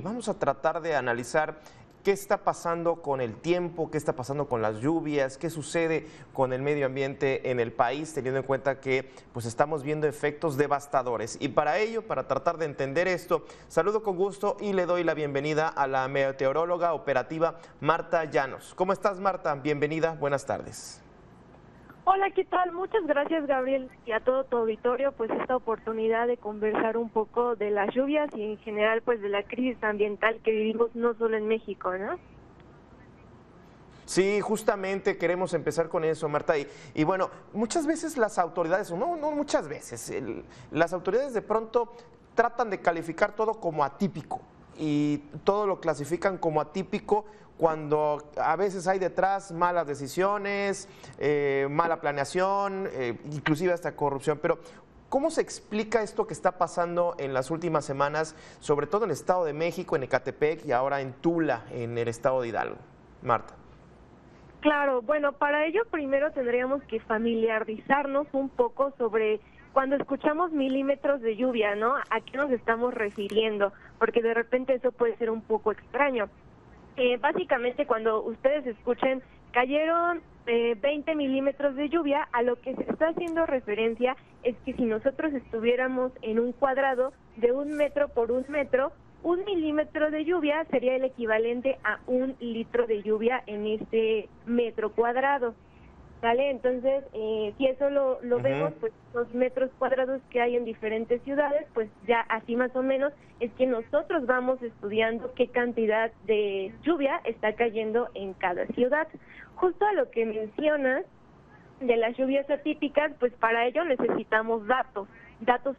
Vamos a tratar de analizar qué está pasando con el tiempo, qué está pasando con las lluvias, qué sucede con el medio ambiente en el país, teniendo en cuenta que pues estamos viendo efectos devastadores. Y para ello, para tratar de entender esto, saludo con gusto y le doy la bienvenida a la meteoróloga operativa Marta Llanos. ¿Cómo estás, Marta? Bienvenida, buenas tardes. Hola, ¿qué tal? Muchas gracias, Gabriel, y a todo tu auditorio, pues esta oportunidad de conversar un poco de las lluvias y en general pues de la crisis ambiental que vivimos no solo en México, ¿no? Sí, justamente queremos empezar con eso, Marta. Y bueno, muchas veces las autoridades, no muchas veces, las autoridades de pronto tratan de calificar todo como atípico y todo lo clasifican como atípico cuando a veces hay detrás malas decisiones, mala planeación, inclusive hasta corrupción. Pero ¿cómo se explica esto que está pasando en las últimas semanas, sobre todo en el Estado de México, en Ecatepec y ahora en Tula, en el Estado de Hidalgo? Marta. Claro, bueno, para ello primero tendríamos que familiarizarnos un poco sobre cuando escuchamos milímetros de lluvia, ¿no? ¿A qué nos estamos refiriendo? Porque de repente eso puede ser un poco extraño. Básicamente cuando ustedes escuchen cayeron 20 milímetros de lluvia, a lo que se está haciendo referencia es que si nosotros estuviéramos en un cuadrado de 1 metro por 1 metro, 1 milímetro de lluvia sería el equivalente a 1 litro de lluvia en este metro cuadrado. ¿Vale? Entonces, si eso lo vemos, pues los metros cuadrados que hay en diferentes ciudades, pues ya así más o menos es que nosotros vamos estudiando qué cantidad de lluvia está cayendo en cada ciudad. Justo a lo que mencionas de las lluvias atípicas, pues para ello necesitamos datos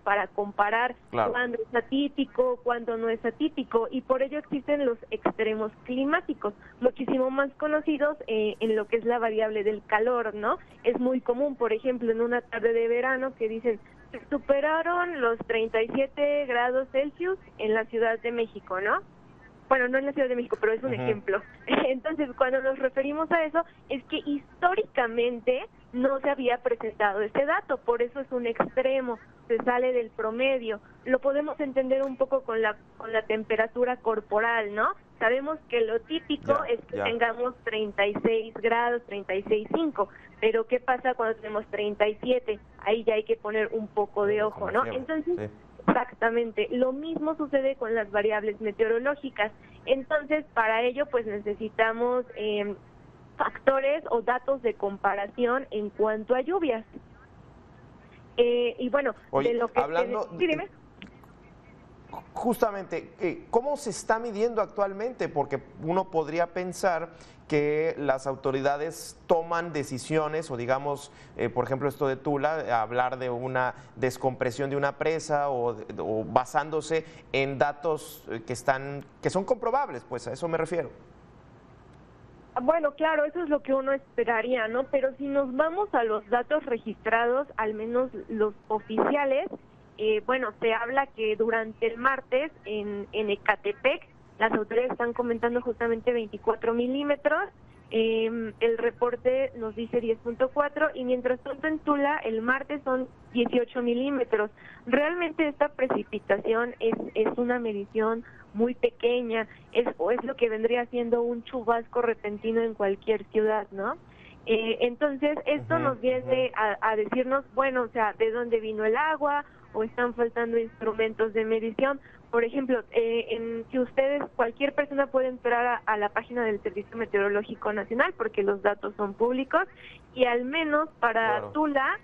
para comparar cuándo es atípico, cuándo no es atípico, y por ello existen los extremos climáticos, muchísimo más conocidos en lo que es la variable del calor, ¿no? Es muy común, por ejemplo, en una tarde de verano que dicen, superaron los 37 grados Celsius en la Ciudad de México, ¿no? Bueno, no en la Ciudad de México, pero es un ejemplo. Entonces, cuando nos referimos a eso, es que históricamente no se había presentado este dato, por eso es un extremo, se sale del promedio. Lo podemos entender un poco con la temperatura corporal, ¿no? Sabemos que lo típico es que tengamos 36 grados, 36,5, pero ¿qué pasa cuando tenemos 37? Ahí ya hay que poner un poco de ojo, ¿no? Entonces, exactamente, lo mismo sucede con las variables meteorológicas. Entonces, para ello, pues necesitamos factores o datos de comparación en cuanto a lluvias. Y bueno, oye, de lo que... hablando... Sí, dime. Justamente, ¿cómo se está midiendo actualmente? Porque uno podría pensar que las autoridades toman decisiones, o digamos, por ejemplo, esto de Tula, hablar de una descompresión de una presa o basándose en datos que son comprobables, pues a eso me refiero. Bueno, claro, eso es lo que uno esperaría, ¿no? Pero si nos vamos a los datos registrados, al menos los oficiales, bueno, se habla que durante el martes en Ecatepec, las autoridades están comentando justamente 24 milímetros, el reporte nos dice 10.4 y mientras tanto en Tula el martes son 18 milímetros. Realmente esta precipitación es una medición muy pequeña, es lo que vendría siendo un chubasco repentino en cualquier ciudad, ¿no? Entonces esto nos viene a decirnos, bueno, o sea, ¿de dónde vino el agua? ¿O están faltando instrumentos de medición? Por ejemplo, si ustedes, cualquier persona puede entrar a la página del Servicio Meteorológico Nacional porque los datos son públicos y al menos para Tula,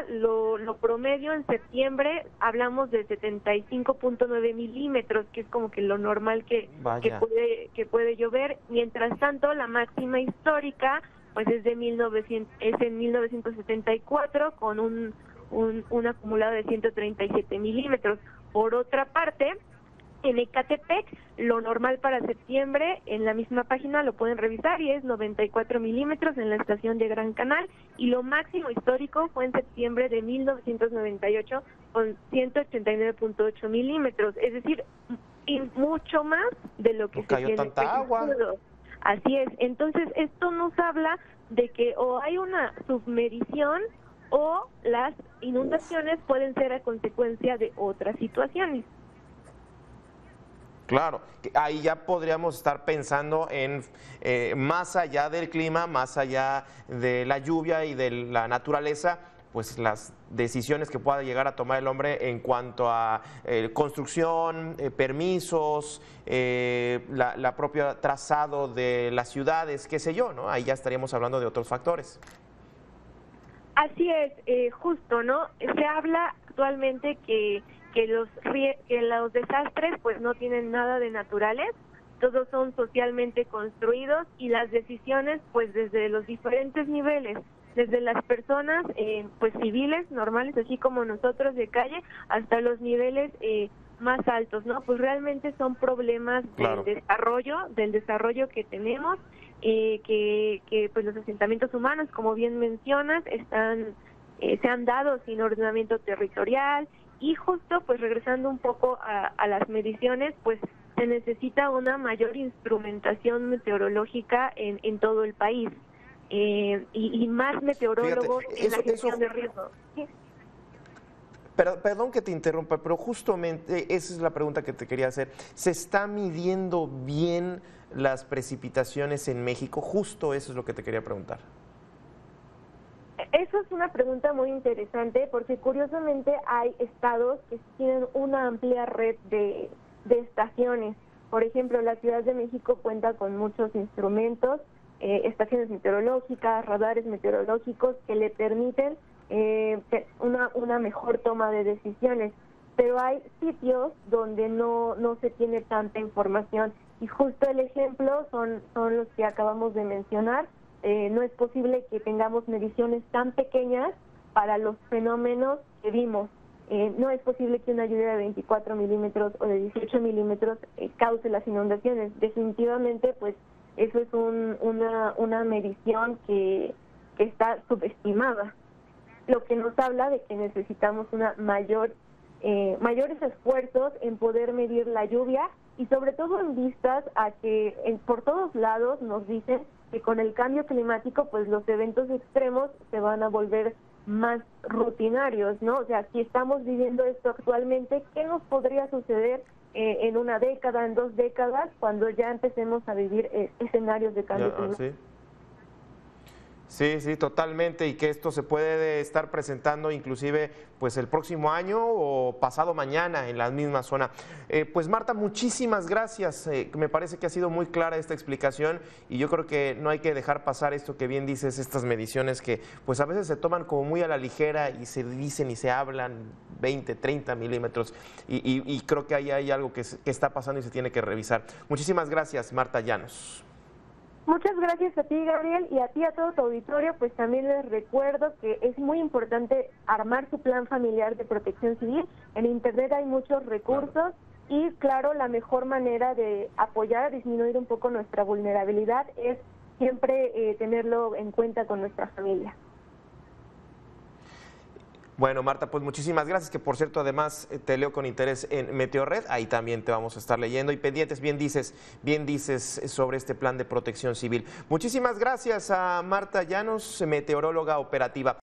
lo promedio en septiembre hablamos de 75.9 milímetros, que es como que lo normal que puede llover. Mientras tanto, la máxima histórica pues es en 1974 con un acumulado de 137 milímetros. Por otra parte, en Ecatepec, lo normal para septiembre, en la misma página lo pueden revisar y es 94 milímetros en la estación de Gran Canal, y lo máximo histórico fue en septiembre de 1998 con 189.8 milímetros, es decir, mucho más de lo que se tiene registrado. Así es, entonces esto nos habla de que o hay una submedición o las inundaciones pueden ser a consecuencia de otras situaciones. Claro, ahí ya podríamos estar pensando en más allá del clima, más allá de la lluvia y de la naturaleza, pues las decisiones que pueda llegar a tomar el hombre en cuanto a construcción, permisos, la propia trazado de las ciudades, qué sé yo, ¿no? Ahí ya estaríamos hablando de otros factores. Así es, justo, ¿no? Se habla actualmente que los desastres pues no tienen nada de naturales, todos son socialmente construidos y las decisiones pues desde los diferentes niveles, desde las personas pues civiles, normales, así como nosotros de calle, hasta los niveles más altos, ¿no? Pues realmente son problemas Claro. del desarrollo que tenemos, que pues los asentamientos humanos, como bien mencionas, se han dado sin ordenamiento territorial y justo pues regresando un poco a las mediciones, pues se necesita una mayor instrumentación meteorológica en todo el país y más meteorólogos Fíjate, en la gestión de riesgo. ¿Sí? Perdón que te interrumpa, pero justamente esa es la pregunta que te quería hacer. ¿Se está midiendo bien las precipitaciones en México? Justo eso es lo que te quería preguntar. Eso es una pregunta muy interesante porque curiosamente hay estados que tienen una amplia red de estaciones. Por ejemplo, la Ciudad de México cuenta con muchos instrumentos, estaciones meteorológicas, radares meteorológicos que le permiten una mejor toma de decisiones, pero hay sitios donde no se tiene tanta información y justo el ejemplo son los que acabamos de mencionar. No es posible que tengamos mediciones tan pequeñas para los fenómenos que vimos. No es posible que una lluvia de 24 milímetros o de 18 milímetros cause las inundaciones. Definitivamente, pues eso es una medición que está subestimada, lo que nos habla de que necesitamos una mayores esfuerzos en poder medir la lluvia y sobre todo en vistas a que por todos lados nos dicen que con el cambio climático pues los eventos extremos se van a volver más rutinarios, ¿no? O sea, si estamos viviendo esto actualmente, ¿qué nos podría suceder en una década, en 2 décadas, cuando ya empecemos a vivir escenarios de cambio climático? ¿Sí? Sí, sí, totalmente, y que esto se puede estar presentando inclusive pues el próximo año o pasado mañana en la misma zona. Pues Marta, muchísimas gracias, me parece que ha sido muy clara esta explicación y yo creo que no hay que dejar pasar esto que bien dices, estas mediciones que pues a veces se toman como muy a la ligera y se dicen y se hablan 20, 30 milímetros y creo que ahí hay algo que está pasando y se tiene que revisar. Muchísimas gracias, Marta Llanos. Muchas gracias a ti, Gabriel, y a ti, a todo tu auditorio. Pues también les recuerdo que es muy importante armar su plan familiar de protección civil. En Internet hay muchos recursos y, claro, la mejor manera de apoyar a disminuir un poco nuestra vulnerabilidad es siempre tenerlo en cuenta con nuestra familia. Bueno, Marta, pues muchísimas gracias, que por cierto además te leo con interés en Meteorred, ahí también te vamos a estar leyendo y pendientes, bien dices sobre este plan de protección civil. Muchísimas gracias a Marta Llanos, meteoróloga operativa.